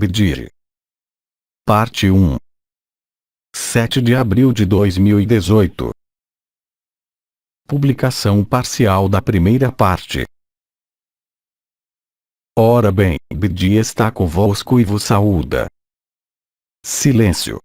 Bidiri. Parte 1. 7 de abril de 2018. Publicação parcial da primeira parte. Ora bem, Bidiri está convosco e vos saúda. Silêncio.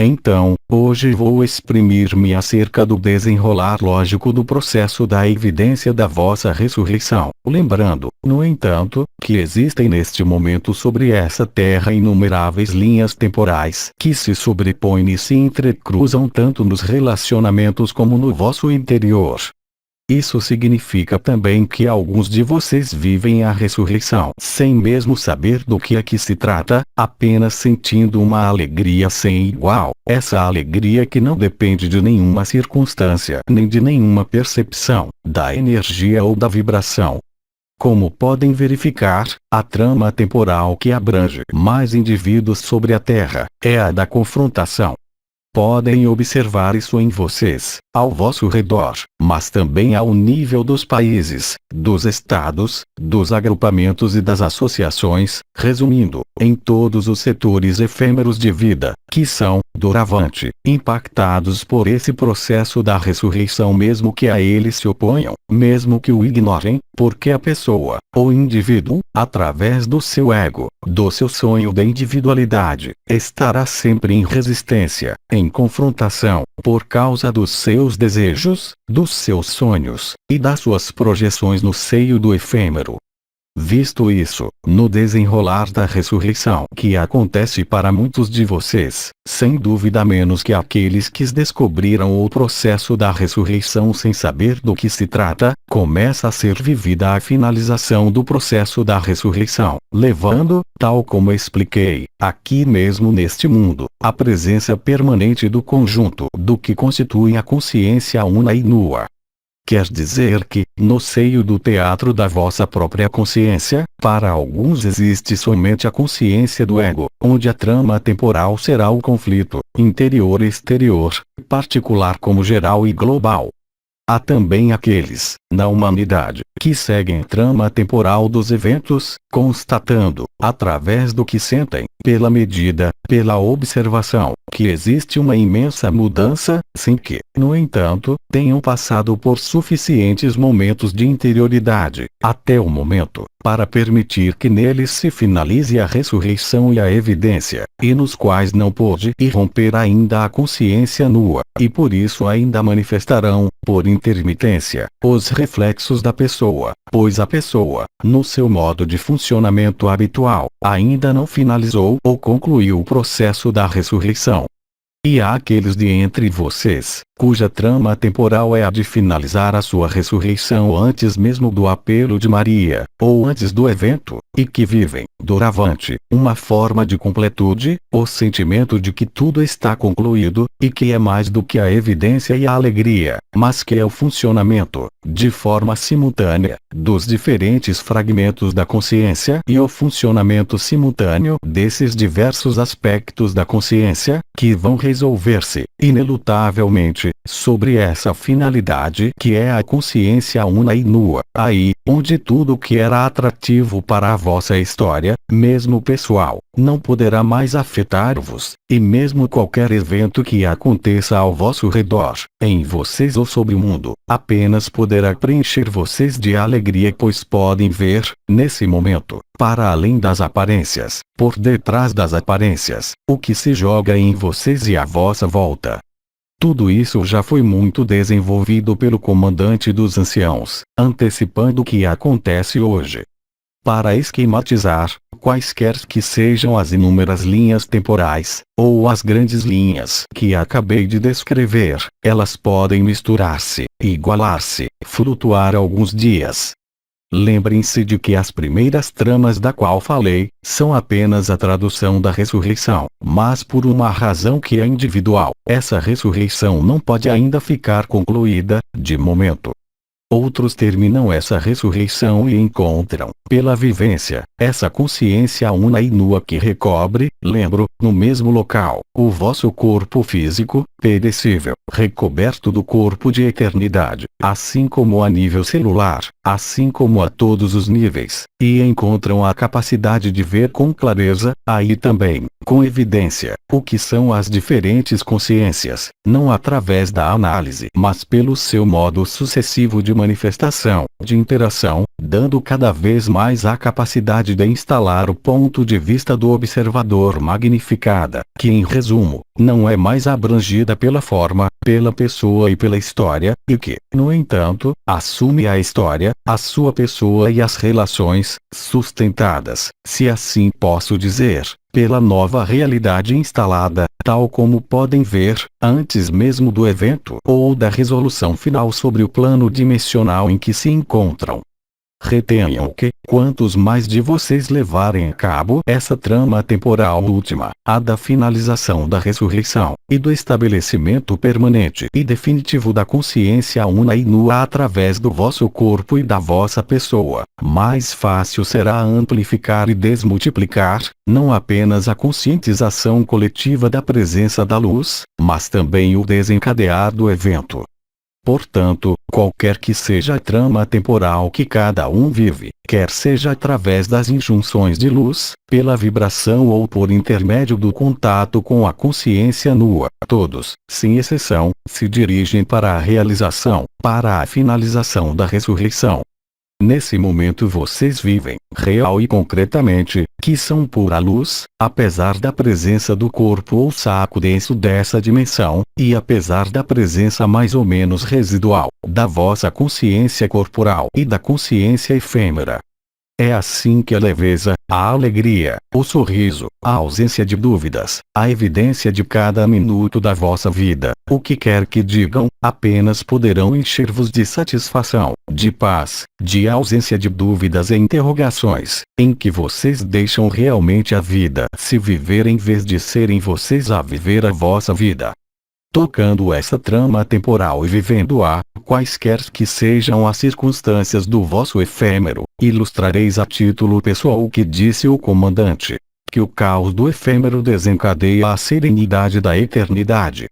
Então, hoje vou exprimir-me acerca do desenrolar lógico do processo da evidência da vossa ressurreição, lembrando, no entanto, que existem neste momento sobre essa terra inumeráveis linhas temporais que se sobrepõem e se entrecruzam tanto nos relacionamentos como no vosso interior. Isso significa também que alguns de vocês vivem a ressurreição sem mesmo saber do que aqui se trata, apenas sentindo uma alegria sem igual, essa alegria que não depende de nenhuma circunstância nem de nenhuma percepção, da energia ou da vibração. Como podem verificar, a trama temporal que abrange mais indivíduos sobre a Terra é a da confrontação. Podem observar isso em vocês, ao vosso redor, mas também ao nível dos países, dos estados, dos agrupamentos e das associações, resumindo, em todos os setores efêmeros de vida, que são, doravante, impactados por esse processo da ressurreição mesmo que a ele se oponham, mesmo que o ignorem, porque a pessoa, ou indivíduo, através do seu ego, do seu sonho de individualidade, estará sempre em resistência, em confrontação, por causa dos seus desejos, dos seus sonhos, e das suas projeções no seio do efêmero. Visto isso, no desenrolar da ressurreição que acontece para muitos de vocês, sem dúvida menos que aqueles que descobriram o processo da ressurreição sem saber do que se trata, começa a ser vivida a finalização do processo da ressurreição, levando, tal como expliquei, aqui mesmo neste mundo, a presença permanente do conjunto do que constitui a consciência una e nua. Quer dizer que, no seio do teatro da vossa própria consciência, para alguns existe somente a consciência do ego, onde a trama temporal será o conflito, interior e exterior, particular como geral e global. Há também aqueles, na humanidade, que seguem a trama temporal dos eventos, constatando, através do que sentem, pela medida, pela observação, que existe uma imensa mudança, sem que, no entanto, tenham passado por suficientes momentos de interioridade, até o momento, para permitir que neles se finalize a ressurreição e a evidência, e nos quais não pôde irromper ainda a consciência nua, e por isso ainda manifestarão, por intermitência, os reflexos da pessoa, pois a pessoa, no seu modo de funcionamento habitual, ainda não finalizou ou concluiu o processo da ressurreição. E há aqueles de entre vocês, cuja trama temporal é a de finalizar a sua ressurreição antes mesmo do apelo de Maria, ou antes do evento, e que vivem, doravante, uma forma de completude, o sentimento de que tudo está concluído, e que é mais do que a evidência e a alegria, mas que é o funcionamento, de forma simultânea, dos diferentes fragmentos da consciência e o funcionamento simultâneo desses diversos aspectos da consciência, que vão resolver-se, inelutavelmente, sobre essa finalidade que é a consciência una e nua, aí, onde tudo que era atrativo para a vossa história, mesmo pessoal, não poderá mais afetar-vos, e mesmo qualquer evento que aconteça ao vosso redor, em vocês ou sobre o mundo, apenas poderá preencher vocês de alegria pois podem ver, nesse momento, para além das aparências, por detrás das aparências, o que se joga em vocês e à vossa volta. Tudo isso já foi muito desenvolvido pelo comandante dos anciãos, antecipando o que acontece hoje. Para esquematizar, quaisquer que sejam as inúmeras linhas temporais, ou as grandes linhas que acabei de descrever, elas podem misturar-se, igualar-se, flutuar alguns dias. Lembrem-se de que as primeiras tramas da qual falei, são apenas a tradução da ressurreição, mas por uma razão que é individual, essa ressurreição não pode ainda ficar concluída, de momento. Outros terminam essa ressurreição e encontram, pela vivência, essa consciência una e nua que recobre, lembro, no mesmo local, o vosso corpo físico, perecível, recoberto do corpo de eternidade, assim como a nível celular, assim como a todos os níveis, e encontram a capacidade de ver com clareza, aí também, com evidência, o que são as diferentes consciências, não através da análise, mas pelo seu modo sucessivo de manifestação, de interação, dando cada vez mais a capacidade de instalar o ponto de vista do observador magnificada, que em resumo, não é mais abrangida pela forma, pela pessoa e pela história, e que, no entanto, assume a história, a sua pessoa e as relações, sustentadas, se assim posso dizer, pela nova realidade instalada, tal como podem ver, antes mesmo do evento ou da resolução final sobre o plano dimensional em que se encontram. Retenham que, quantos mais de vocês levarem a cabo essa trama temporal última, a da finalização da ressurreição, e do estabelecimento permanente e definitivo da consciência una e nua através do vosso corpo e da vossa pessoa, mais fácil será amplificar e desmultiplicar, não apenas a conscientização coletiva da presença da luz, mas também o desencadear do evento. Portanto, qualquer que seja a trama temporal que cada um vive, quer seja através das injunções de luz, pela vibração ou por intermédio do contato com a consciência nua, todos, sem exceção, se dirigem para a realização, para a finalização da ressurreição. Nesse momento vocês vivem, real e concretamente, que são pura luz, apesar da presença do corpo ou saco denso dessa dimensão, e apesar da presença mais ou menos residual, da vossa consciência corporal e da consciência efêmera. É assim que a leveza, a alegria, o sorriso, a ausência de dúvidas, a evidência de cada minuto da vossa vida, o que quer que digam, apenas poderão encher-vos de satisfação, de paz, de ausência de dúvidas e interrogações, em que vocês deixam realmente a vida se viver em vez de serem vocês a viver a vossa vida. Tocando essa trama temporal e vivendo-a, quaisquer que sejam as circunstâncias do vosso efêmero, ilustrareis a título pessoal o que disse o comandante, que o caos do efêmero desencadeia a serenidade da eternidade.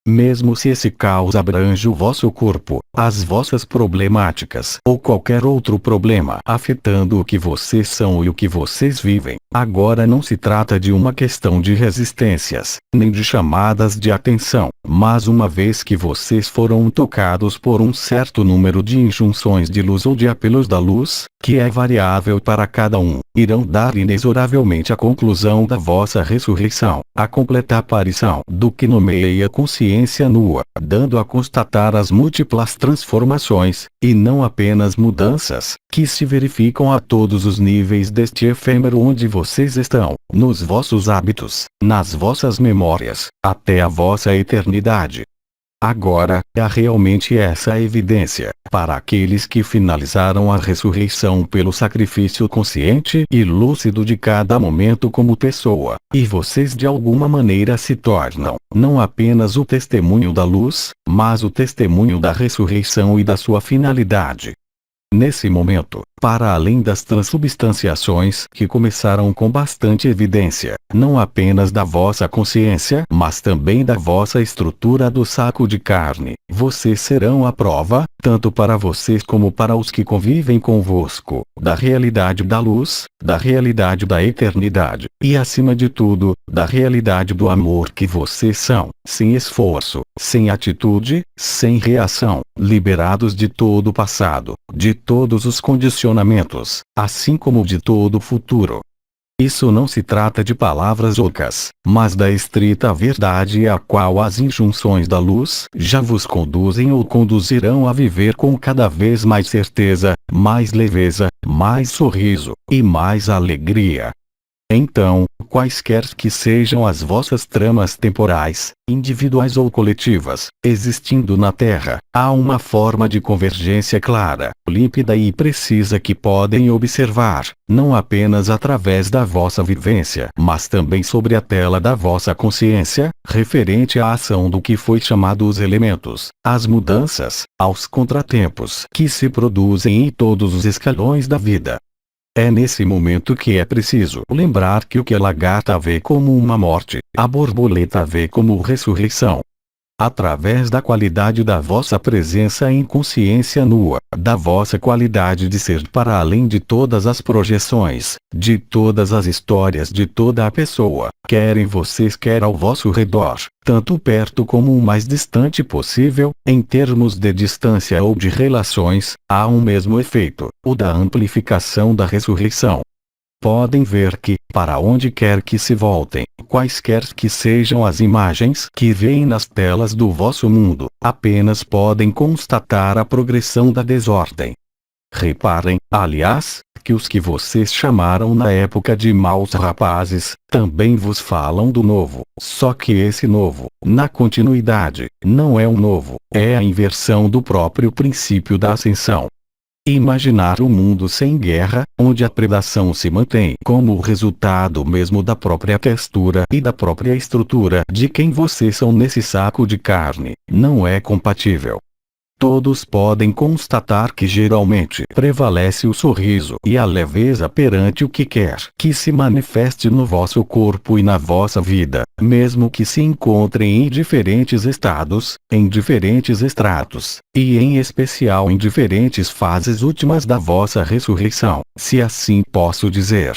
Mesmo se esse caos abrange o vosso corpo, as vossas problemáticas ou qualquer outro problema afetando o que vocês são e o que vocês vivem, agora não se trata de uma questão de resistências, nem de chamadas de atenção, mas uma vez que vocês foram tocados por um certo número de injunções de luz ou de apelos da luz, que é variável para cada um, irão dar inexoravelmente a conclusão da vossa ressurreição, a completa aparição do que nomeei a consciência nua, dando a constatar as múltiplas transformações, e não apenas mudanças, que se verificam a todos os níveis deste efêmero onde vocês estão, nos vossos hábitos, nas vossas memórias, até a vossa eternidade. Agora, há realmente essa evidência, para aqueles que finalizaram a ressurreição pelo sacrifício consciente e lúcido de cada momento como pessoa, e vocês de alguma maneira se tornam, não apenas o testemunho da luz, mas o testemunho da ressurreição e da sua finalidade. Nesse momento, para além das transubstanciações que começaram com bastante evidência, não apenas da vossa consciência, mas também da vossa estrutura do saco de carne, vocês serão a prova, tanto para vocês como para os que convivem convosco, da realidade da luz, da realidade da eternidade, e acima de tudo, da realidade do amor que vocês são, sem esforço, sem atitude, sem reação, liberados de todo o passado, de todos os condicionamentos, assim como de todo o futuro. Isso não se trata de palavras ocas, mas da estrita verdade a qual as injunções da luz já vos conduzem ou conduzirão a viver com cada vez mais certeza, mais leveza, mais sorriso, e mais alegria. Então, quaisquer que sejam as vossas tramas temporais, individuais ou coletivas, existindo na Terra, há uma forma de convergência clara, límpida e precisa que podem observar, não apenas através da vossa vivência, mas também sobre a tela da vossa consciência, referente à ação do que foi chamado os elementos, às mudanças, aos contratempos que se produzem em todos os escalões da vida. É nesse momento que é preciso lembrar que o que a lagarta vê como uma morte, a borboleta vê como ressurreição. Através da qualidade da vossa presença em consciência nua, da vossa qualidade de ser para além de todas as projeções, de todas as histórias de toda a pessoa, quer em vocês quer ao vosso redor, tanto perto como o mais distante possível, em termos de distância ou de relações, há um mesmo efeito, o da amplificação da ressurreição. Podem ver que, para onde quer que se voltem, quaisquer que sejam as imagens que veem nas telas do vosso mundo, apenas podem constatar a progressão da desordem. Reparem, aliás, que os que vocês chamaram na época de maus rapazes, também vos falam do novo, só que esse novo, na continuidade, não é um novo, é a inversão do próprio princípio da ascensão. Imaginar um mundo sem guerra, onde a predação se mantém como o resultado mesmo da própria textura e da própria estrutura de quem vocês são nesse saco de carne, não é compatível. Todos podem constatar que geralmente prevalece o sorriso e a leveza perante o que quer que se manifeste no vosso corpo e na vossa vida, mesmo que se encontrem em diferentes estados, em diferentes estratos, e em especial em diferentes fases últimas da vossa ressurreição, se assim posso dizer.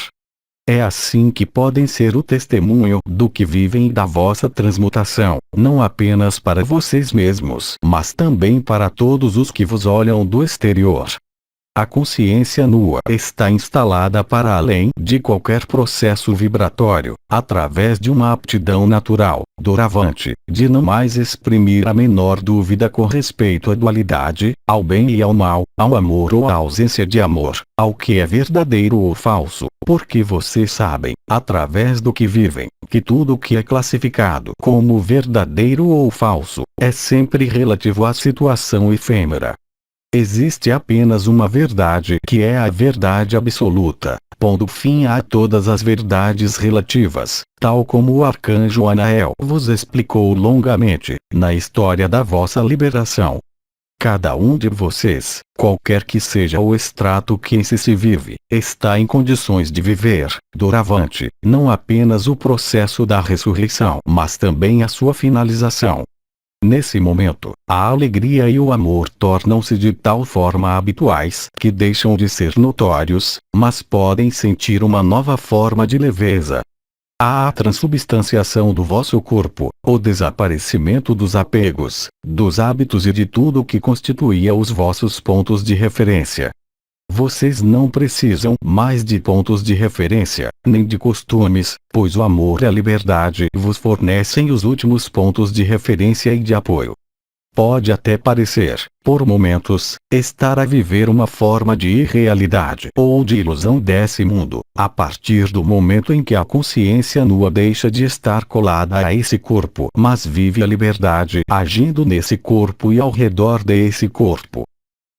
É assim que podem ser o testemunho do que vivem e da vossa transmutação, não apenas para vocês mesmos, mas também para todos os que vos olham do exterior. A consciência nua está instalada para além de qualquer processo vibratório, através de uma aptidão natural, doravante, de não mais exprimir a menor dúvida com respeito à dualidade, ao bem e ao mal, ao amor ou à ausência de amor, ao que é verdadeiro ou falso, porque vocês sabem, através do que vivem, que tudo o que é classificado como verdadeiro ou falso, é sempre relativo à situação efêmera. Existe apenas uma verdade que é a verdade absoluta, pondo fim a todas as verdades relativas, tal como o arcanjo Anael vos explicou longamente, na história da vossa liberação. Cada um de vocês, qualquer que seja o extrato que se vive, está em condições de viver, doravante, não apenas o processo da ressurreição, mas também a sua finalização. Nesse momento, a alegria e o amor tornam-se de tal forma habituais que deixam de ser notórios, mas podem sentir uma nova forma de leveza. Há a transubstanciação do vosso corpo, o desaparecimento dos apegos, dos hábitos e de tudo o que constituía os vossos pontos de referência. Vocês não precisam mais de pontos de referência, nem de costumes, pois o amor e a liberdade vos fornecem os últimos pontos de referência e de apoio. Pode até parecer, por momentos, estar a viver uma forma de irrealidade ou de ilusão desse mundo, a partir do momento em que a consciência nua deixa de estar colada a esse corpo, mas vive a liberdade agindo nesse corpo e ao redor desse corpo.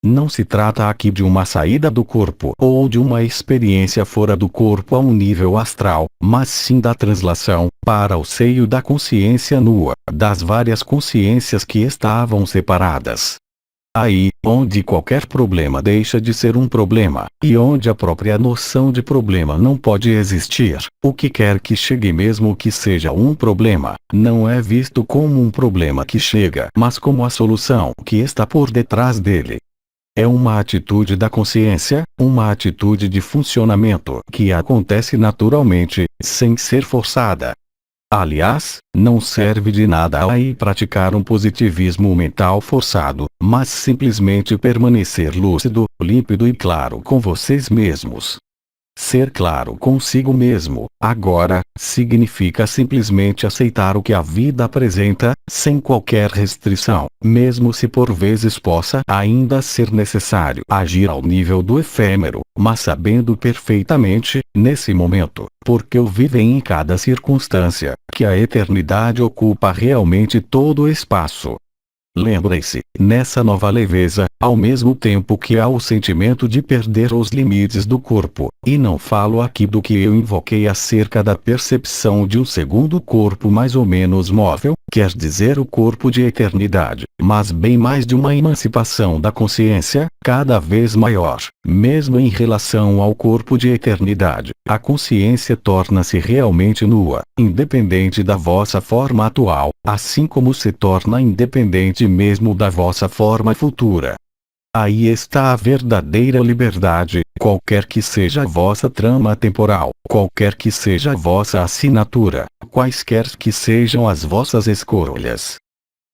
Não se trata aqui de uma saída do corpo ou de uma experiência fora do corpo a um nível astral, mas sim da translação, para o seio da consciência nua, das várias consciências que estavam separadas. Aí, onde qualquer problema deixa de ser um problema, e onde a própria noção de problema não pode existir, o que quer que chegue mesmo que seja um problema, não é visto como um problema que chega, mas como a solução que está por detrás dele. É uma atitude da consciência, uma atitude de funcionamento que acontece naturalmente, sem ser forçada. Aliás, não serve de nada aí praticar um positivismo mental forçado, mas simplesmente permanecer lúcido, límpido e claro com vocês mesmos. Ser claro consigo mesmo, agora, significa simplesmente aceitar o que a vida apresenta, sem qualquer restrição, mesmo se por vezes possa ainda ser necessário agir ao nível do efêmero, mas sabendo perfeitamente, nesse momento, porque o vivem em cada circunstância, que a eternidade ocupa realmente todo o espaço. Lembrem-se, nessa nova leveza, ao mesmo tempo que há o sentimento de perder os limites do corpo. E não falo aqui do que eu invoquei acerca da percepção de um segundo corpo mais ou menos móvel, quer dizer o corpo de eternidade, mas bem mais de uma emancipação da consciência, cada vez maior. Mesmo em relação ao corpo de eternidade, a consciência torna-se realmente nua, independente da vossa forma atual, assim como se torna independente mesmo da vossa forma futura. Aí está a verdadeira liberdade, qualquer que seja a vossa trama temporal, qualquer que seja a vossa assinatura, quaisquer que sejam as vossas escolhas.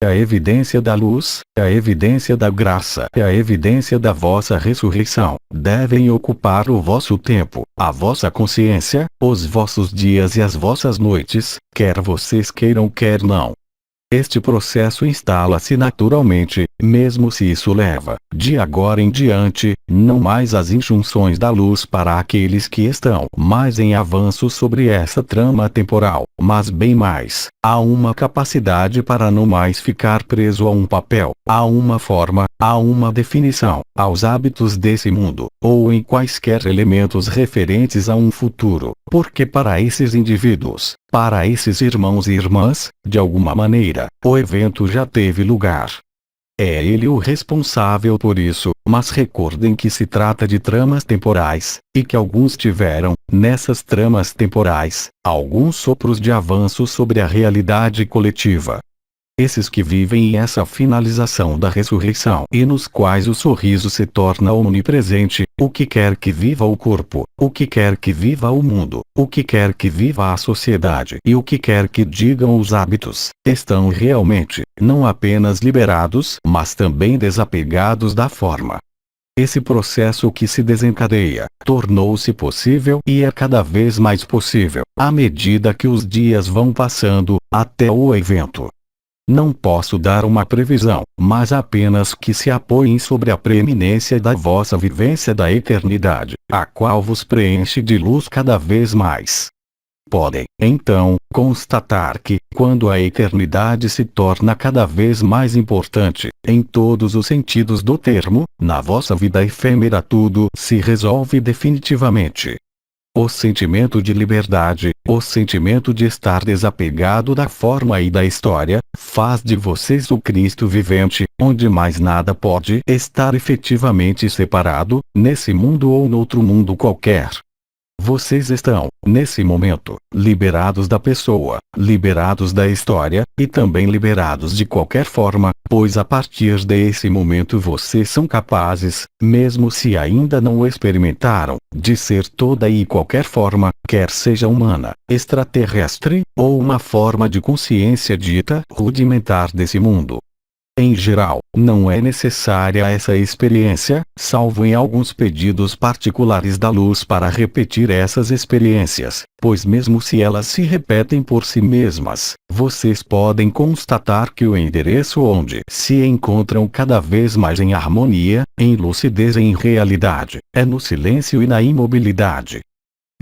A evidência da luz, a evidência da graça e a evidência da vossa ressurreição, devem ocupar o vosso tempo, a vossa consciência, os vossos dias e as vossas noites, quer vocês queiram quer não. Este processo instala-se naturalmente, mesmo se isso leva, de agora em diante, não mais as injunções da luz para aqueles que estão mais em avanço sobre essa trama temporal, mas bem mais, há uma capacidade para não mais ficar preso a um papel, a uma forma, a uma definição, aos hábitos desse mundo, ou em quaisquer elementos referentes a um futuro, porque para esses indivíduos, para esses irmãos e irmãs, de alguma maneira, o evento já teve lugar. É ele o responsável por isso, mas recordem que se trata de tramas temporais, e que alguns tiveram, nessas tramas temporais, alguns sopros de avanço sobre a realidade coletiva. Esses que vivem essa finalização da ressurreição e nos quais o sorriso se torna onipresente, o que quer que viva o corpo, o que quer que viva o mundo, o que quer que viva a sociedade e o que quer que digam os hábitos, estão realmente, não apenas liberados, mas também desapegados da forma. Esse processo que se desencadeia, tornou-se possível e é cada vez mais possível, à medida que os dias vão passando, até o evento. Não posso dar uma previsão, mas apenas que se apoiem sobre a preeminência da vossa vivência da eternidade, a qual vos preenche de luz cada vez mais. Podem, então, constatar que, quando a eternidade se torna cada vez mais importante, em todos os sentidos do termo, na vossa vida efêmera tudo se resolve definitivamente. O sentimento de liberdade, o sentimento de estar desapegado da forma e da história, faz de vocês o Cristo vivente, onde mais nada pode estar efetivamente separado, nesse mundo ou noutro mundo qualquer. Vocês estão, nesse momento, liberados da pessoa, liberados da história, e também liberados de qualquer forma, pois a partir desse momento vocês são capazes, mesmo se ainda não o experimentaram, de ser toda e qualquer forma, quer seja humana, extraterrestre, ou uma forma de consciência dita rudimentar desse mundo. Em geral, não é necessária essa experiência, salvo em alguns pedidos particulares da luz para repetir essas experiências, pois mesmo se elas se repetem por si mesmas, vocês podem constatar que o endereço onde se encontram cada vez mais em harmonia, em lucidez e em realidade, é no silêncio e na imobilidade.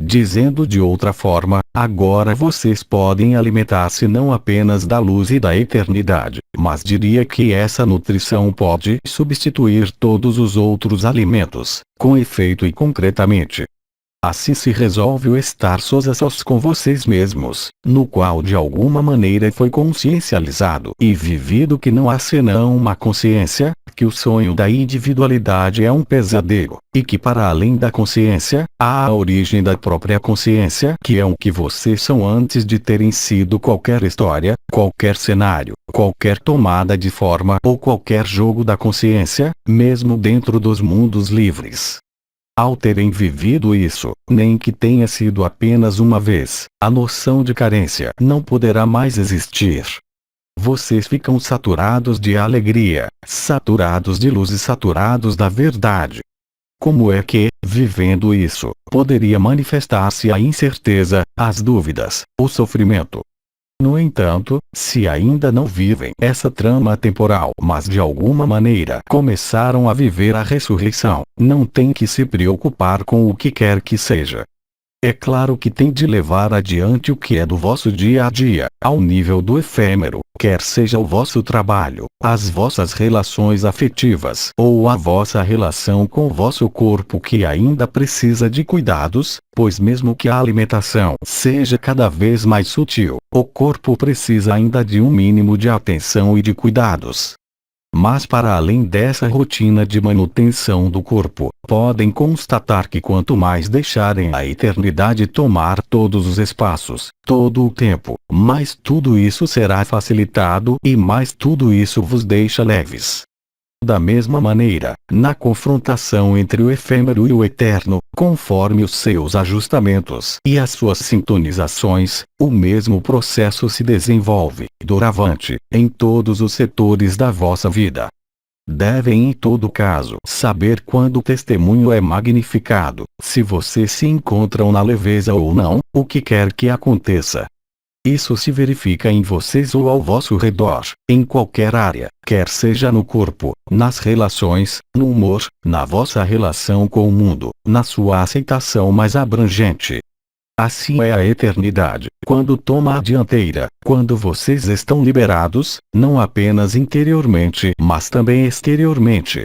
Dizendo de outra forma, agora vocês podem alimentar-se não apenas da luz e da eternidade, mas diria que essa nutrição pode substituir todos os outros alimentos, com efeito e concretamente. Assim se resolve o estar sós a sós com vocês mesmos, no qual de alguma maneira foi consciencializado e vivido que não há senão uma consciência, que o sonho da individualidade é um pesadelo, e que para além da consciência, há a origem da própria consciência que é o que vocês são antes de terem sido qualquer história, qualquer cenário, qualquer tomada de forma ou qualquer jogo da consciência, mesmo dentro dos mundos livres. Ao terem vivido isso, nem que tenha sido apenas uma vez, a noção de carência não poderá mais existir. Vocês ficam saturados de alegria, saturados de luz e saturados da verdade. Como é que, vivendo isso, poderia manifestar-se a incerteza, as dúvidas, o sofrimento? No entanto, se ainda não vivem essa trama temporal, mas de alguma maneira começaram a viver a ressurreição, não tem que se preocupar com o que quer que seja. É claro que tem de levar adiante o que é do vosso dia a dia, ao nível do efêmero, quer seja o vosso trabalho, as vossas relações afetivas ou a vossa relação com o vosso corpo que ainda precisa de cuidados, pois mesmo que a alimentação seja cada vez mais sutil, o corpo precisa ainda de um mínimo de atenção e de cuidados. Mas para além dessa rotina de manutenção do corpo, podem constatar que quanto mais deixarem a eternidade tomar todos os espaços, todo o tempo, mais tudo isso será facilitado e mais tudo isso vos deixa leves. Da mesma maneira, na confrontação entre o efêmero e o eterno, conforme os seus ajustamentos e as suas sintonizações, o mesmo processo se desenvolve, doravante, em todos os setores da vossa vida. Devem em todo caso saber quando o testemunho é magnificado, se vocês se encontram na leveza ou não, o que quer que aconteça. Isso se verifica em vocês ou ao vosso redor, em qualquer área, quer seja no corpo, nas relações, no humor, na vossa relação com o mundo, na sua aceitação mais abrangente. Assim é a eternidade, quando toma a dianteira, quando vocês estão liberados, não apenas interiormente, mas também exteriormente.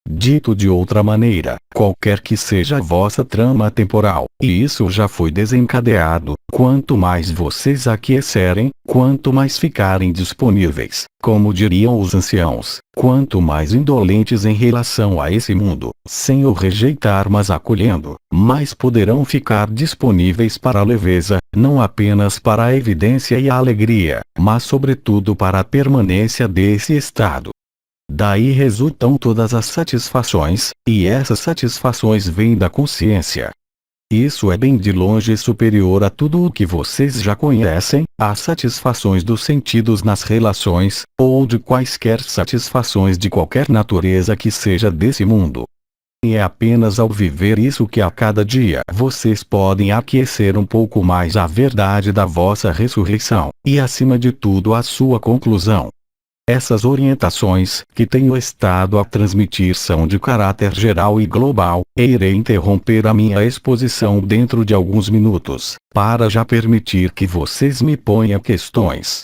Dito de outra maneira, qualquer que seja a vossa trama temporal, e isso já foi desencadeado, quanto mais vocês aquecerem, quanto mais ficarem disponíveis, como diriam os anciãos, quanto mais indolentes em relação a esse mundo, sem o rejeitar mas acolhendo, mais poderão ficar disponíveis para a leveza, não apenas para a evidência e a alegria, mas sobretudo para a permanência desse estado. Daí resultam todas as satisfações, e essas satisfações vêm da consciência. Isso é bem de longe superior a tudo o que vocês já conhecem, às satisfações dos sentidos nas relações, ou de quaisquer satisfações de qualquer natureza que seja desse mundo. E é apenas ao viver isso que a cada dia vocês podem aquecer um pouco mais a verdade da vossa ressurreição, e acima de tudo a sua conclusão. Essas orientações que tenho estado a transmitir são de caráter geral e global, e irei interromper a minha exposição dentro de alguns minutos, para já permitir que vocês me ponham questões.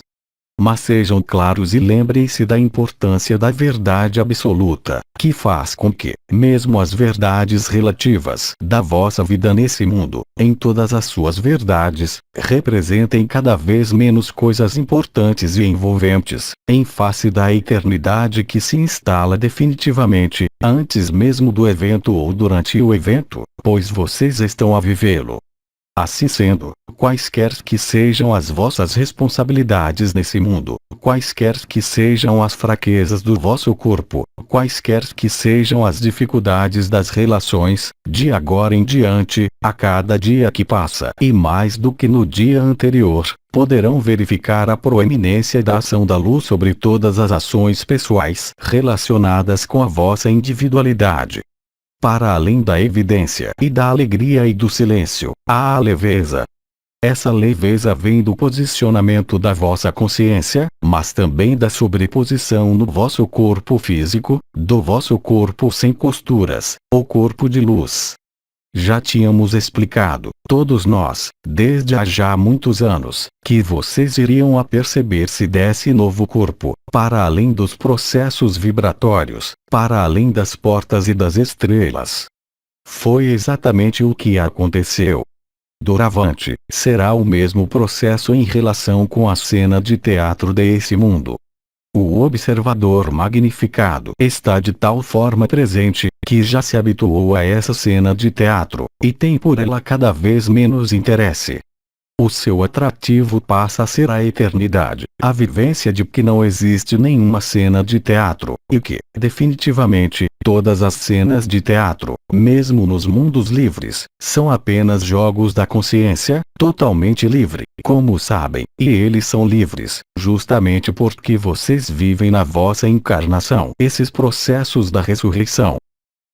Mas sejam claros e lembrem-se da importância da verdade absoluta, que faz com que, mesmo as verdades relativas da vossa vida nesse mundo, em todas as suas verdades, representem cada vez menos coisas importantes e envolventes, em face da eternidade que se instala definitivamente, antes mesmo do evento ou durante o evento, pois vocês estão a vivê-lo. Assim sendo, quaisquer que sejam as vossas responsabilidades nesse mundo, quaisquer que sejam as fraquezas do vosso corpo, quaisquer que sejam as dificuldades das relações, de agora em diante, a cada dia que passa e mais do que no dia anterior, poderão verificar a proeminência da ação da luz sobre todas as ações pessoais relacionadas com a vossa individualidade. Para além da evidência e da alegria e do silêncio, há a leveza. Essa leveza vem do posicionamento da vossa consciência, mas também da sobreposição no vosso corpo físico, do vosso corpo sem costuras, o corpo de luz. Já tínhamos explicado, todos nós, desde há já muitos anos, que vocês iriam aperceber-se desse novo corpo, para além dos processos vibratórios, para além das portas e das estrelas. Foi exatamente o que aconteceu. Doravante, será o mesmo processo em relação com a cena de teatro desse mundo. O observador magnificado está de tal forma presente, que já se habituou a essa cena de teatro, e tem por ela cada vez menos interesse. O seu atrativo passa a ser a eternidade, a vivência de que não existe nenhuma cena de teatro, e que, definitivamente, todas as cenas de teatro, mesmo nos mundos livres, são apenas jogos da consciência, totalmente livre, como sabem, e eles são livres, justamente porque vocês vivem na vossa encarnação esses processos da ressurreição.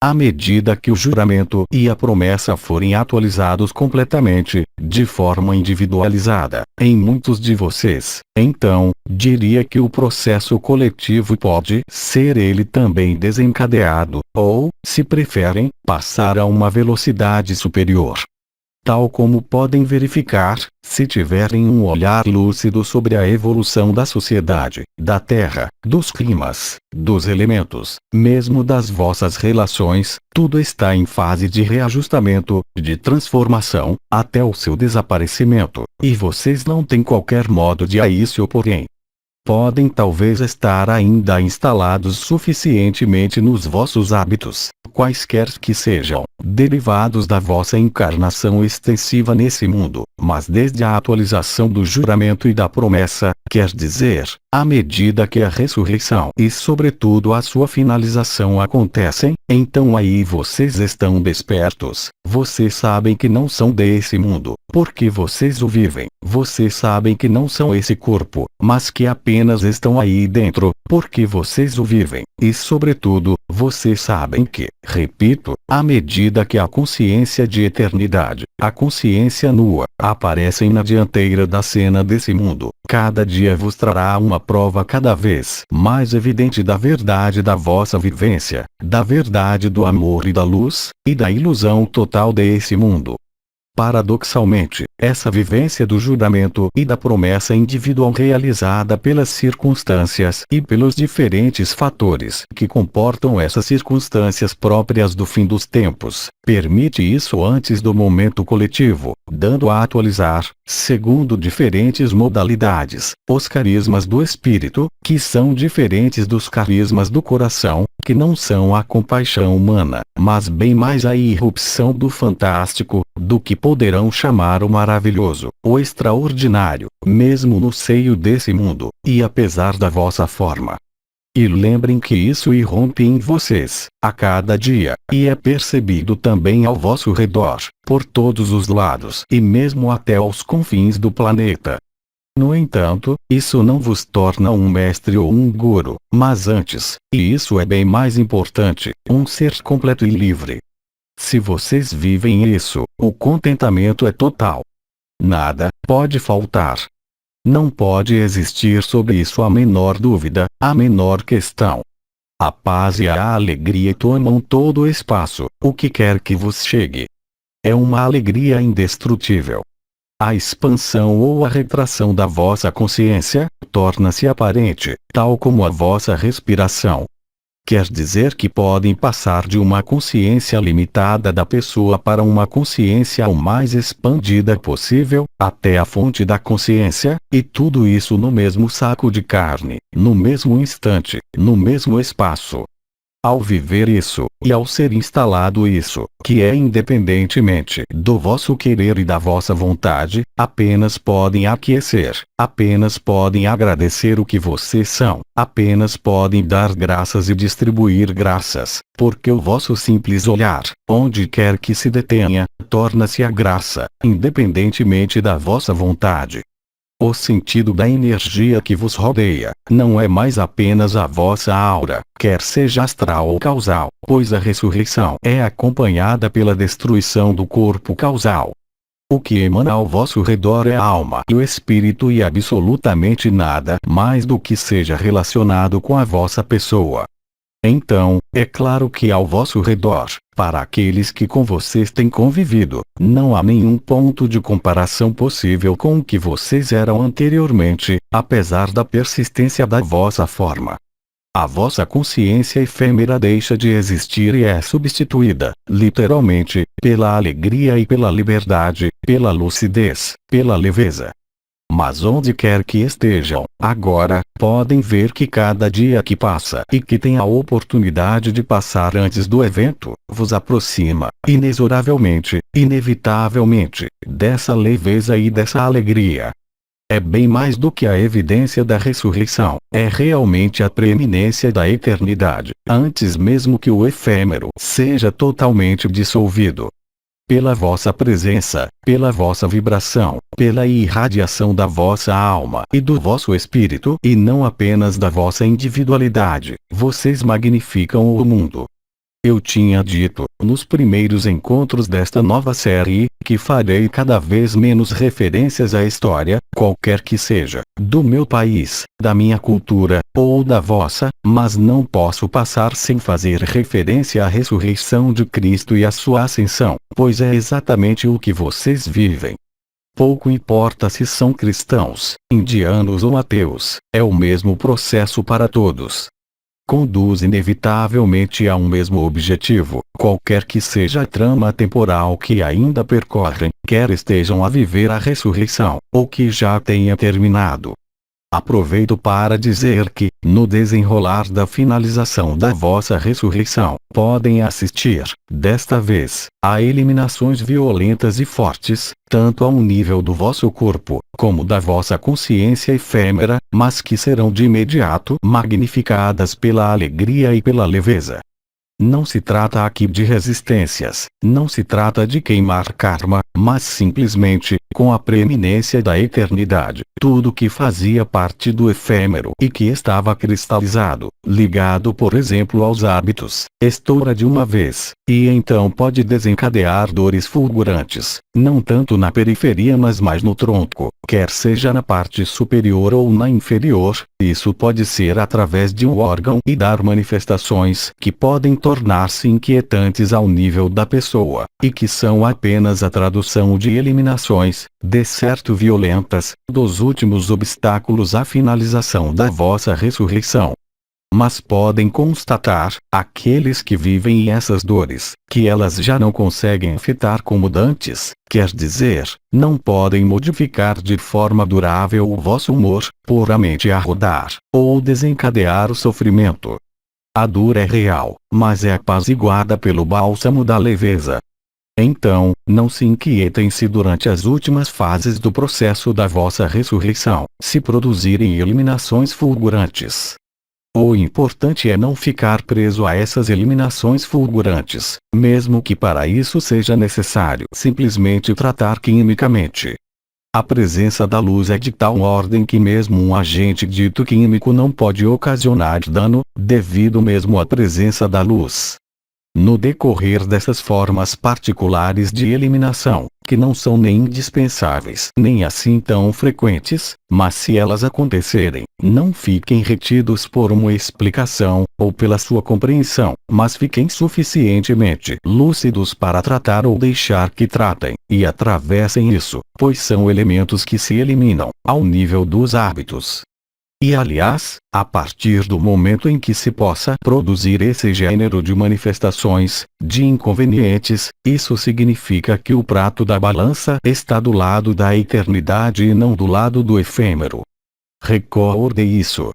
À medida que o juramento e a promessa forem atualizados completamente, de forma individualizada, em muitos de vocês, então, diria que o processo coletivo pode ser ele também desencadeado, ou, se preferem, passar a uma velocidade superior. tal como podem verificar, se tiverem um olhar lúcido sobre a evolução da sociedade, da Terra, dos climas, dos elementos, mesmo das vossas relações, tudo está em fase de reajustamento, de transformação, até o seu desaparecimento, e vocês não têm qualquer modo de a isso oporem. Podem talvez estar ainda instalados suficientemente nos vossos hábitos, quaisquer que sejam, derivados da vossa encarnação extensiva nesse mundo, mas desde a atualização do juramento e da promessa, quer dizer, à medida que a ressurreição e sobretudo a sua finalização acontecem, então aí vocês estão despertos, vocês sabem que não são desse mundo, porque vocês o vivem, vocês sabem que não são esse corpo, mas que apenas estão aí dentro, porque vocês o vivem, e sobretudo, vocês sabem que, repito, à medida que a consciência de eternidade, a consciência nua, aparecem na dianteira da cena desse mundo, cada dia vos trará uma prova cada vez mais evidente da verdade da vossa vivência, da verdade do amor e da luz, e da ilusão total desse mundo. Paradoxalmente, essa vivência do juramento e da promessa individual realizada pelas circunstâncias e pelos diferentes fatores que comportam essas circunstâncias próprias do fim dos tempos, permite isso antes do momento coletivo, dando a atualizar, segundo diferentes modalidades, os carismas do espírito, que são diferentes dos carismas do coração, que não são a compaixão humana, mas bem mais a irrupção do fantástico, do que poderão chamar o maravilhoso, o extraordinário, mesmo no seio desse mundo, e apesar da vossa forma. E lembrem que isso irrompe em vocês, a cada dia, e é percebido também ao vosso redor, por todos os lados e mesmo até aos confins do planeta. No entanto, isso não vos torna um mestre ou um guru, mas antes, e isso é bem mais importante, um ser completo e livre. Se vocês vivem isso, o contentamento é total. Nada pode faltar. Não pode existir sobre isso a menor dúvida, a menor questão. A paz e a alegria tomam todo o espaço, o que quer que vos chegue. É uma alegria indestrutível. A expansão ou a retração da vossa consciência torna-se aparente, tal como a vossa respiração. Quer dizer que podem passar de uma consciência limitada da pessoa para uma consciência o mais expandida possível, até a fonte da consciência, e tudo isso no mesmo saco de carne, no mesmo instante, no mesmo espaço. Ao viver isso, e ao ser instalado isso, que é independentemente do vosso querer e da vossa vontade, apenas podem aquecer, apenas podem agradecer o que vocês são, apenas podem dar graças e distribuir graças, porque o vosso simples olhar, onde quer que se detenha, torna-se a graça, independentemente da vossa vontade. O sentido da energia que vos rodeia, não é mais apenas a vossa aura, quer seja astral ou causal, pois a ressurreição é acompanhada pela destruição do corpo causal. O que emana ao vosso redor é a alma e o espírito e absolutamente nada mais do que seja relacionado com a vossa pessoa. Então, é claro que ao vosso redor, para aqueles que com vocês têm convivido, não há nenhum ponto de comparação possível com o que vocês eram anteriormente, apesar da persistência da vossa forma. A vossa consciência efêmera deixa de existir e é substituída, literalmente, pela alegria e pela liberdade, pela lucidez, pela leveza. Mas onde quer que estejam, agora, podem ver que cada dia que passa e que tem a oportunidade de passar antes do evento, vos aproxima, inexoravelmente, inevitavelmente, dessa leveza e dessa alegria. É bem mais do que a evidência da ressurreição, é realmente a preeminência da eternidade, antes mesmo que o efêmero seja totalmente dissolvido. Pela vossa presença, pela vossa vibração, pela irradiação da vossa alma e do vosso espírito e não apenas da vossa individualidade, vocês magnificam o mundo. Eu tinha dito, nos primeiros encontros desta nova série, que farei cada vez menos referências à história, qualquer que seja, do meu país, da minha cultura, ou da vossa, mas não posso passar sem fazer referência à ressurreição de Cristo e à sua ascensão, pois é exatamente o que vocês vivem. Pouco importa se são cristãos, indianos ou ateus, é o mesmo processo para todos. Conduz inevitavelmente a um mesmo objetivo, qualquer que seja a trama temporal que ainda percorrem, quer estejam a viver a ressurreição, ou que já tenha terminado. Aproveito para dizer que, no desenrolar da finalização da vossa ressurreição, podem assistir, desta vez, a eliminações violentas e fortes, tanto ao nível do vosso corpo, como da vossa consciência efêmera, mas que serão de imediato magnificadas pela alegria e pela leveza. Não se trata aqui de resistências, não se trata de queimar karma, mas simplesmente, com a preeminência da eternidade, tudo que fazia parte do efêmero e que estava cristalizado, ligado por exemplo aos hábitos, estoura de uma vez, e então pode desencadear dores fulgurantes, não tanto na periferia mas mais no tronco, quer seja na parte superior ou na inferior. Isso pode ser através de um órgão e dar manifestações que podem tornar-se inquietantes ao nível da pessoa, e que são apenas a tradução de eliminações, de certo violentas, dos últimos obstáculos à finalização da vossa ressurreição. Mas podem constatar, aqueles que vivem essas dores, que elas já não conseguem afetar como dantes, quer dizer, não podem modificar de forma durável o vosso humor, puramente a rodar, ou desencadear o sofrimento. A dor é real, mas é apaziguada pelo bálsamo da leveza. Então, não se inquietem se durante as últimas fases do processo da vossa ressurreição, se produzirem eliminações fulgurantes. O importante é não ficar preso a essas eliminações fulgurantes, mesmo que para isso seja necessário simplesmente tratar quimicamente. A presença da luz é de tal ordem que mesmo um agente dito químico não pode ocasionar dano, devido mesmo à presença da luz. No decorrer dessas formas particulares de eliminação, que não são nem indispensáveis nem assim tão frequentes, mas se elas acontecerem, não fiquem retidos por uma explicação, ou pela sua compreensão, mas fiquem suficientemente lúcidos para tratar ou deixar que tratem, e atravessem isso, pois são elementos que se eliminam, ao nível dos hábitos. E aliás, a partir do momento em que se possa produzir esse gênero de manifestações, de inconvenientes, isso significa que o prato da balança está do lado da eternidade e não do lado do efêmero. Recorde isso.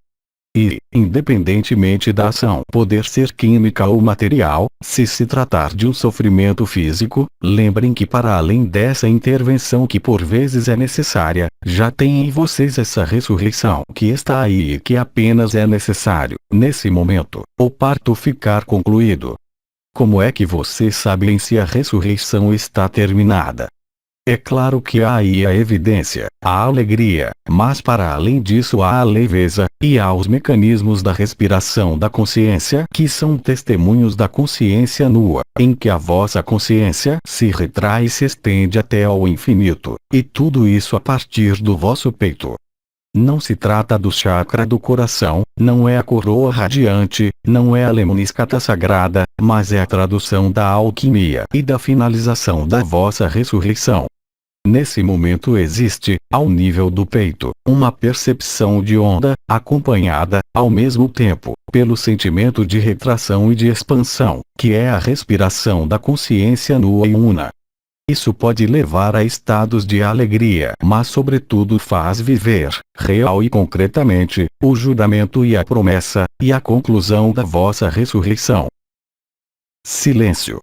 E, independentemente da ação poder ser química ou material, se tratar de um sofrimento físico, lembrem que para além dessa intervenção que por vezes é necessária, já tem em vocês essa ressurreição que está aí e que apenas é necessário, nesse momento, o parto ficar concluído. Como é que vocês sabem se a ressurreição está terminada? É claro que há aí a evidência, a alegria, mas para além disso há a leveza, e há os mecanismos da respiração da consciência que são testemunhos da consciência nua, em que a vossa consciência se retrai e se estende até ao infinito, e tudo isso a partir do vosso peito. Não se trata do chakra do coração, não é a coroa radiante, não é a lemniscata sagrada, mas é a tradução da alquimia e da finalização da vossa ressurreição. Nesse momento existe, ao nível do peito, uma percepção de onda, acompanhada, ao mesmo tempo, pelo sentimento de retração e de expansão, que é a respiração da consciência nua e una. Isso pode levar a estados de alegria, mas sobretudo faz viver, real e concretamente, o juramento e a promessa, e a conclusão da vossa ressurreição. Silêncio.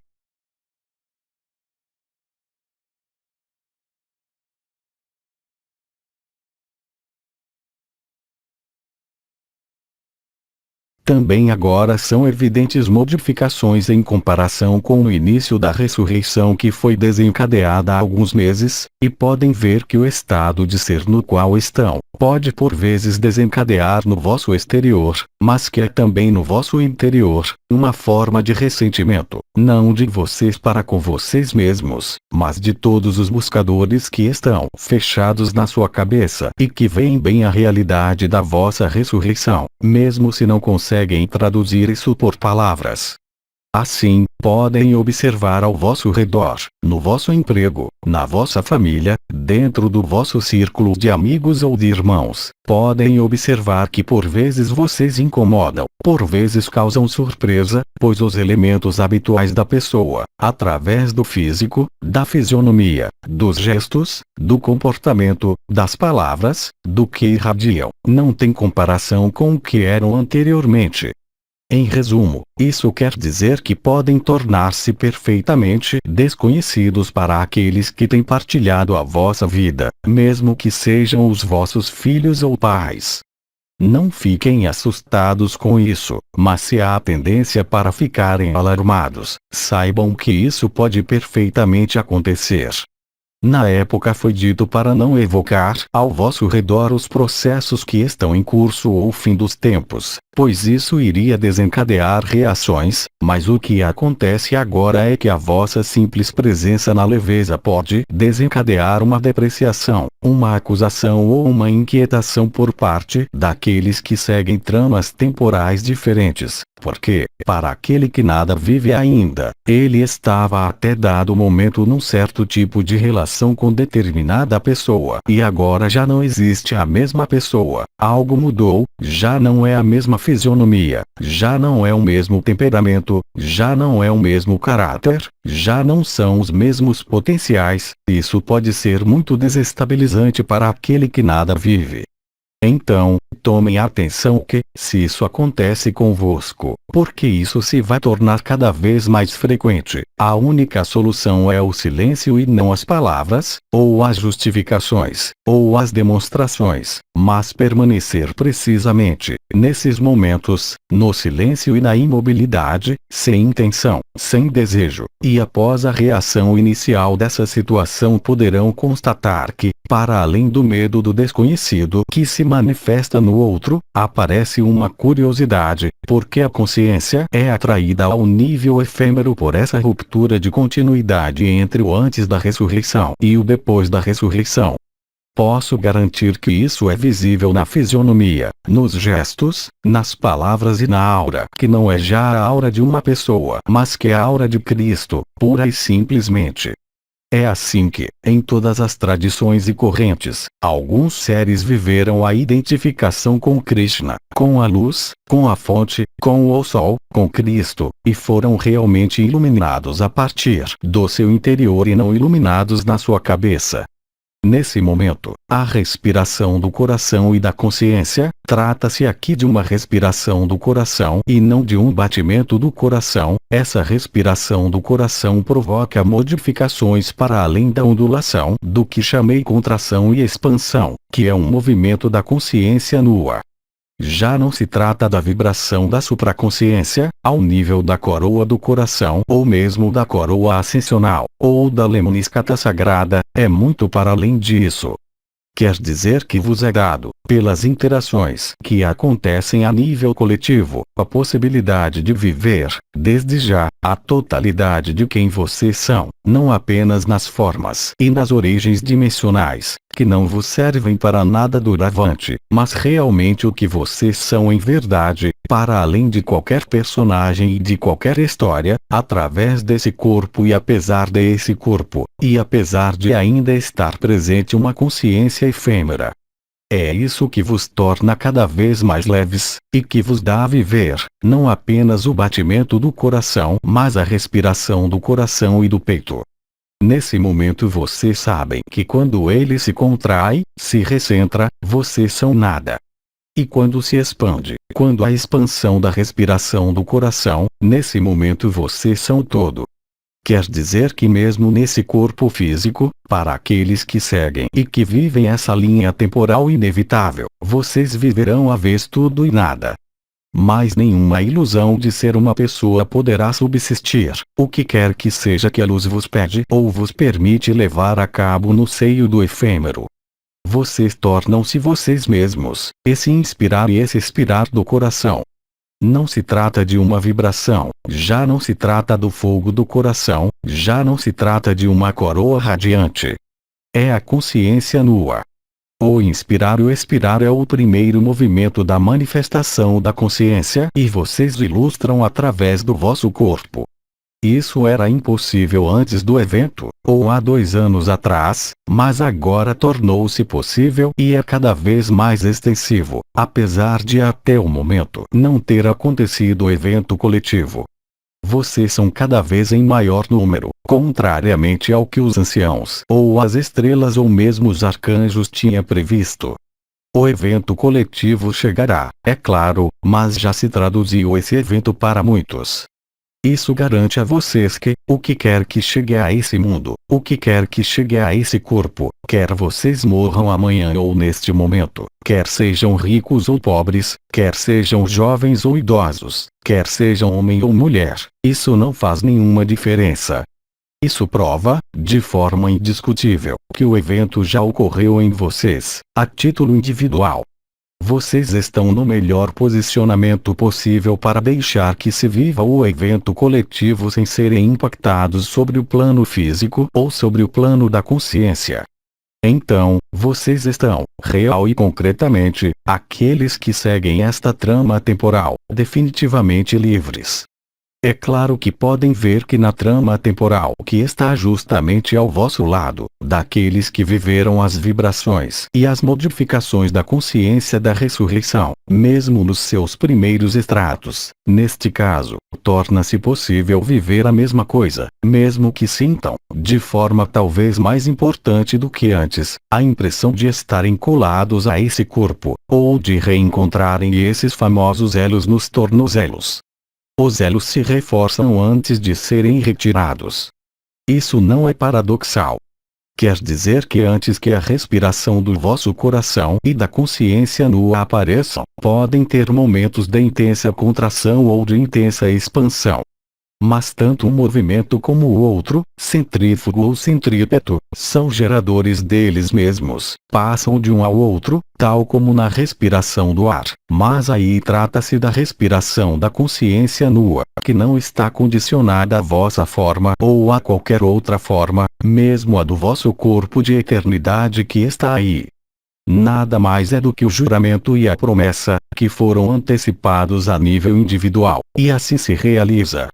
Também agora são evidentes modificações em comparação com o início da ressurreição que foi desencadeada há alguns meses, e podem ver que o estado de ser no qual estão, pode por vezes desencadear no vosso exterior, mas que é também no vosso interior, uma forma de ressentimento, não de vocês para com vocês mesmos, mas de todos os buscadores que estão fechados na sua cabeça e que veem bem a realidade da vossa ressurreição, mesmo se não conseguem traduzir isso por palavras. Assim, podem observar ao vosso redor, no vosso emprego, na vossa família, dentro do vosso círculo de amigos ou de irmãos, podem observar que por vezes vocês incomodam, por vezes causam surpresa, pois os elementos habituais da pessoa, através do físico, da fisionomia, dos gestos, do comportamento, das palavras, do que irradiam, não tem comparação com o que eram anteriormente. Em resumo, isso quer dizer que podem tornar-se perfeitamente desconhecidos para aqueles que têm partilhado a vossa vida, mesmo que sejam os vossos filhos ou pais. Não fiquem assustados com isso, mas se há tendência para ficarem alarmados, saibam que isso pode perfeitamente acontecer. Na época foi dito para não evocar ao vosso redor os processos que estão em curso ou o fim dos tempos, pois isso iria desencadear reações, mas o que acontece agora é que a vossa simples presença na leveza pode desencadear uma depreciação, uma acusação ou uma inquietação por parte daqueles que seguem tramas temporais diferentes, porque, para aquele que nada vive ainda, ele estava até dado momento num certo tipo de relação com determinada pessoa e agora já não existe a mesma pessoa, algo mudou, já não é a mesma fisionomia, já não é o mesmo temperamento, já não é o mesmo caráter, já não são os mesmos potenciais, isso pode ser muito desestabilizante para aquele que nada vive. Então, tomem atenção que, se isso acontece convosco, porque isso se vai tornar cada vez mais frequente, a única solução é o silêncio e não as palavras, ou as justificações, ou as demonstrações, mas permanecer precisamente, nesses momentos, no silêncio e na imobilidade, sem intenção, sem desejo, e após a reação inicial dessa situação poderão constatar que, para além do medo do desconhecido que se manifesta no outro, aparece uma curiosidade, porque a consciência é atraída ao nível efêmero por essa ruptura de continuidade entre o antes da ressurreição e o depois da ressurreição. Posso garantir que isso é visível na fisionomia, nos gestos, nas palavras e na aura, que não é já a aura de uma pessoa, mas que é a aura de Cristo, pura e simplesmente. É assim que, em todas as tradições e correntes, alguns seres viveram a identificação com Krishna, com a luz, com a fonte, com o sol, com Cristo, e foram realmente iluminados a partir do seu interior e não iluminados na sua cabeça. Nesse momento, a respiração do coração e da consciência, trata-se aqui de uma respiração do coração e não de um batimento do coração. Essa respiração do coração provoca modificações para além da ondulação, do que chamei contração e expansão, que é um movimento da consciência nua. Já não se trata da vibração da supraconsciência, ao nível da coroa do coração ou mesmo da coroa ascensional, ou da lemniscata sagrada, é muito para além disso. Quer dizer que vos é dado, pelas interações que acontecem a nível coletivo, a possibilidade de viver, desde já, a totalidade de quem vocês são, não apenas nas formas e nas origens dimensionais, que não vos servem para nada doravante, mas realmente o que vocês são em verdade, para além de qualquer personagem e de qualquer história, através desse corpo e apesar desse corpo, e apesar de ainda estar presente uma consciência efêmera. É isso que vos torna cada vez mais leves, e que vos dá a viver, não apenas o batimento do coração, mas a respiração do coração e do peito. Nesse momento vocês sabem que quando ele se contrai, se recentra, vocês são nada. E quando se expande, quando a expansão da respiração do coração, nesse momento vocês são todo. Quer dizer que mesmo nesse corpo físico, para aqueles que seguem e que vivem essa linha temporal inevitável, vocês viverão a vez tudo e nada. Mas nenhuma ilusão de ser uma pessoa poderá subsistir. O que quer que seja que a luz vos pede ou vos permite levar a cabo no seio do efêmero. Vocês tornam-se vocês mesmos, esse inspirar e esse expirar do coração. Não se trata de uma vibração, já não se trata do fogo do coração, já não se trata de uma coroa radiante. É a consciência nua. O inspirar e o expirar é o primeiro movimento da manifestação da consciência e vocês ilustram através do vosso corpo. Isso era impossível antes do evento, ou há 2 anos atrás, mas agora tornou-se possível e é cada vez mais extensivo, apesar de até o momento não ter acontecido o evento coletivo. Vocês são cada vez em maior número, contrariamente ao que os anciãos ou as estrelas ou mesmo os arcanjos tinham previsto. O evento coletivo chegará, é claro, mas já se traduziu esse evento para muitos. Isso garante a vocês que, o que quer que chegue a esse mundo, o que quer que chegue a esse corpo, quer vocês morram amanhã ou neste momento, quer sejam ricos ou pobres, quer sejam jovens ou idosos, quer sejam homem ou mulher, isso não faz nenhuma diferença. Isso prova, de forma indiscutível, que o evento já ocorreu em vocês, a título individual. Vocês estão no melhor posicionamento possível para deixar que se viva o evento coletivo sem serem impactados sobre o plano físico ou sobre o plano da consciência. Então, vocês estão, real e concretamente, aqueles que seguem esta trama temporal, definitivamente livres. É claro que podem ver que na trama temporal que está justamente ao vosso lado, daqueles que viveram as vibrações e as modificações da consciência da ressurreição, mesmo nos seus primeiros estratos, neste caso, torna-se possível viver a mesma coisa, mesmo que sintam, de forma talvez mais importante do que antes, a impressão de estarem colados a esse corpo, ou de reencontrarem esses famosos elos nos tornozelos. Os elos se reforçam antes de serem retirados. Isso não é paradoxal. Quer dizer que antes que a respiração do vosso coração e da consciência nua apareçam, podem ter momentos de intensa contração ou de intensa expansão. Mas tanto um movimento como o outro, centrífugo ou centrípeto, são geradores deles mesmos, passam de um ao outro, tal como na respiração do ar, mas aí trata-se da respiração da consciência nua, que não está condicionada à vossa forma ou a qualquer outra forma, mesmo a do vosso corpo de eternidade que está aí. Nada mais é do que o juramento e a promessa, que foram antecipados a nível individual, e assim se realiza.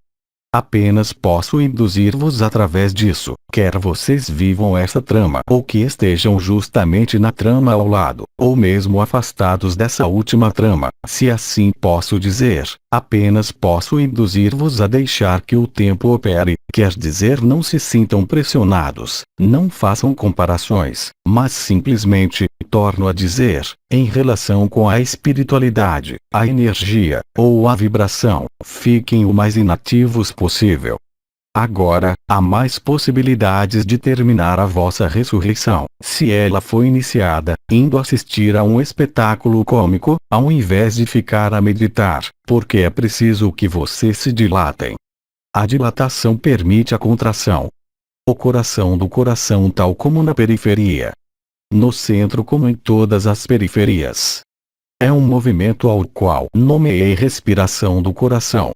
Apenas posso induzir-vos através disso, quer vocês vivam essa trama ou que estejam justamente na trama ao lado, ou mesmo afastados dessa última trama, se assim posso dizer, apenas posso induzir-vos a deixar que o tempo opere, quer dizer não se sintam pressionados, não façam comparações, mas simplesmente, torno a dizer, em relação com a espiritualidade, a energia, ou a vibração, fiquem o mais inativos possível. Agora, há mais possibilidades de terminar a vossa ressurreição, se ela foi iniciada, indo assistir a um espetáculo cômico, ao invés de ficar a meditar, porque é preciso que vocês se dilatem. A dilatação permite a contração. O coração do coração tal como na periferia. No centro como em todas as periferias. É um movimento ao qual nomeei respiração do coração.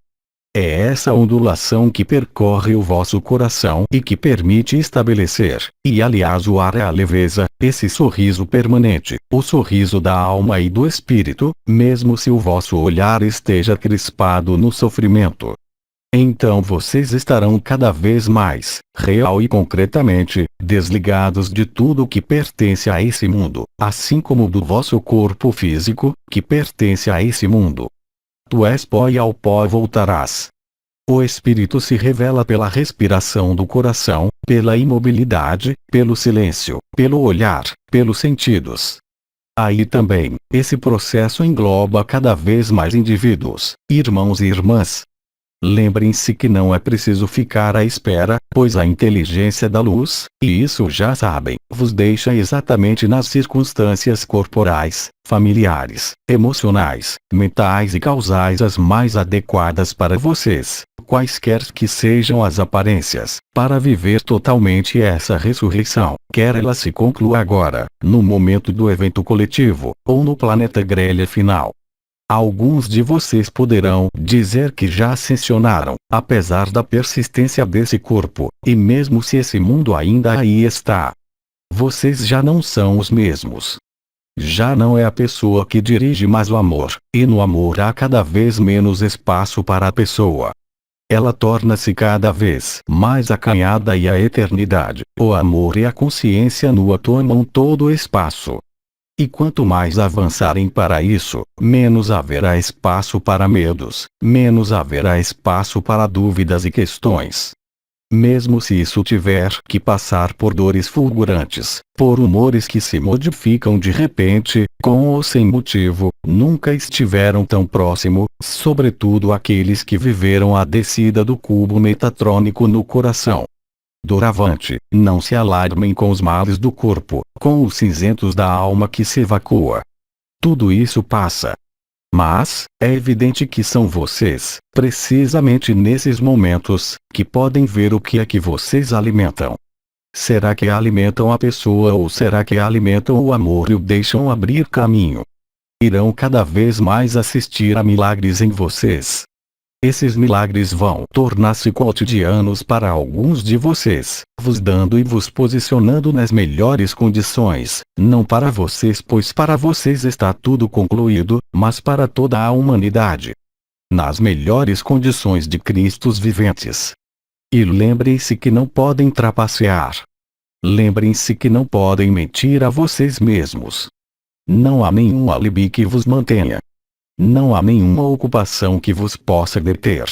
É essa ondulação que percorre o vosso coração e que permite estabelecer, e aliás o ar é a leveza, esse sorriso permanente, o sorriso da alma e do espírito, mesmo se o vosso olhar esteja crispado no sofrimento. Então vocês estarão cada vez mais, real e concretamente, desligados de tudo que pertence a esse mundo, assim como do vosso corpo físico, que pertence a esse mundo. Tu és pó e ao pó voltarás. O espírito se revela pela respiração do coração, pela imobilidade, pelo silêncio, pelo olhar, pelos sentidos. Aí também, esse processo engloba cada vez mais indivíduos, irmãos e irmãs. Lembrem-se que não é preciso ficar à espera, pois a inteligência da luz, e isso já sabem, vos deixa exatamente nas circunstâncias corporais, familiares, emocionais, mentais e causais as mais adequadas para vocês, quaisquer que sejam as aparências, para viver totalmente essa ressurreição, quer ela se conclua agora, no momento do evento coletivo, ou no planeta grelha final. Alguns de vocês poderão dizer que já ascensionaram, apesar da persistência desse corpo, e mesmo se esse mundo ainda aí está. Vocês já não são os mesmos. Já não é a pessoa que dirige mais o amor, e no amor há cada vez menos espaço para a pessoa. Ela torna-se cada vez mais acanhada e a eternidade, o amor e a consciência nua tomam todo o espaço. E quanto mais avançarem para isso, menos haverá espaço para medos, menos haverá espaço para dúvidas e questões. Mesmo se isso tiver que passar por dores fulgurantes, por humores que se modificam de repente, com ou sem motivo, nunca estiveram tão próximo, sobretudo aqueles que viveram a descida do cubo metatrônico no coração. Doravante, não se alarmem com os males do corpo, com os cinzentos da alma que se evacua. Tudo isso passa. Mas, é evidente que são vocês, precisamente nesses momentos, que podem ver o que é que vocês alimentam. Será que alimentam a pessoa ou será que alimentam o amor e o deixam abrir caminho? Irão cada vez mais assistir a milagres em vocês. Esses milagres vão tornar-se cotidianos para alguns de vocês, vos dando e vos posicionando nas melhores condições, não para vocês pois para vocês está tudo concluído, mas para toda a humanidade. Nas melhores condições de Cristos viventes. E lembrem-se que não podem trapacear. Lembrem-se que não podem mentir a vocês mesmos. Não há nenhum alibi que vos mantenha. Não há nenhuma ocupação que vos possa deter.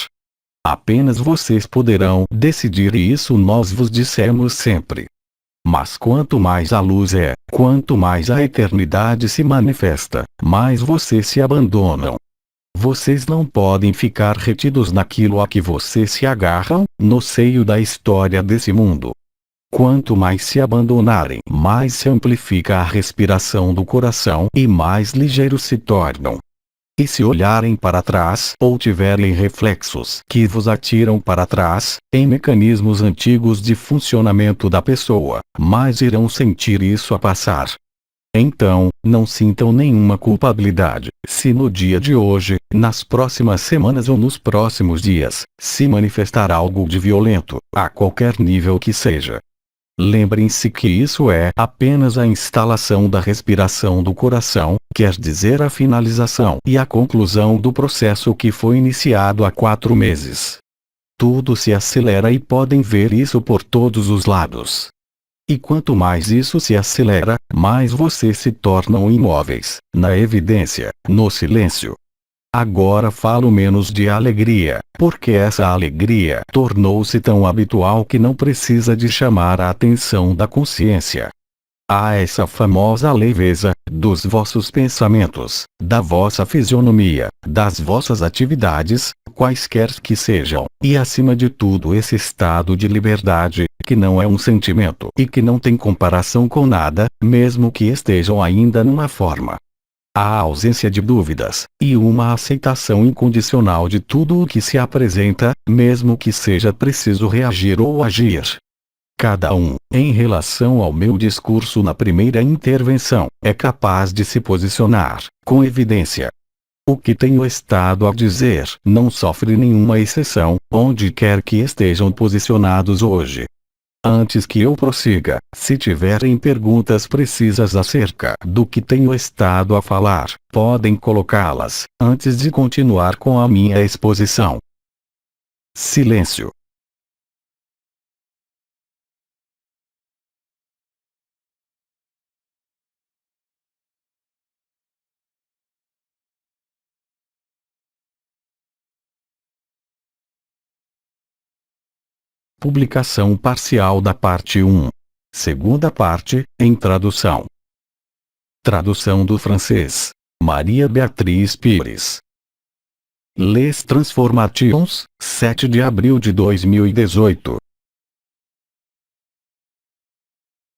Apenas vocês poderão decidir e isso nós vos dissemos sempre. Mas quanto mais a luz é, quanto mais a eternidade se manifesta, mais vocês se abandonam. Vocês não podem ficar retidos naquilo a que vocês se agarram, no seio da história desse mundo. Quanto mais se abandonarem, mais se amplifica a respiração do coração e mais ligeiros se tornam. E se olharem para trás, ou tiverem reflexos que vos atiram para trás, em mecanismos antigos de funcionamento da pessoa, mais irão sentir isso a passar. Então, não sintam nenhuma culpabilidade, se no dia de hoje, nas próximas semanas ou nos próximos dias, se manifestar algo de violento, a qualquer nível que seja. Lembrem-se que isso é apenas a instalação da respiração do coração, quer dizer a finalização e a conclusão do processo que foi iniciado há 4 meses. Tudo se acelera e podem ver isso por todos os lados. E quanto mais isso se acelera, mais vocês se tornam imóveis, na evidência, no silêncio. Agora falo menos de alegria, porque essa alegria tornou-se tão habitual que não precisa de chamar a atenção da consciência. Há essa famosa leveza, dos vossos pensamentos, da vossa fisionomia, das vossas atividades, quaisquer que sejam, e acima de tudo esse estado de liberdade, que não é um sentimento e que não tem comparação com nada, mesmo que estejam ainda numa forma. A ausência de dúvidas, e uma aceitação incondicional de tudo o que se apresenta, mesmo que seja preciso reagir ou agir. Cada um, em relação ao meu discurso na primeira intervenção, é capaz de se posicionar, com evidência. O que tenho estado a dizer não sofre nenhuma exceção, onde quer que estejam posicionados hoje. Antes que eu prossiga, se tiverem perguntas precisas acerca do que tenho estado a falar, podem colocá-las, antes de continuar com a minha exposição. Silêncio. Publicação parcial da parte 1. Segunda parte, em tradução. Tradução do francês. Maria Beatriz Pires. Les Transformations, 7 de abril de 2018.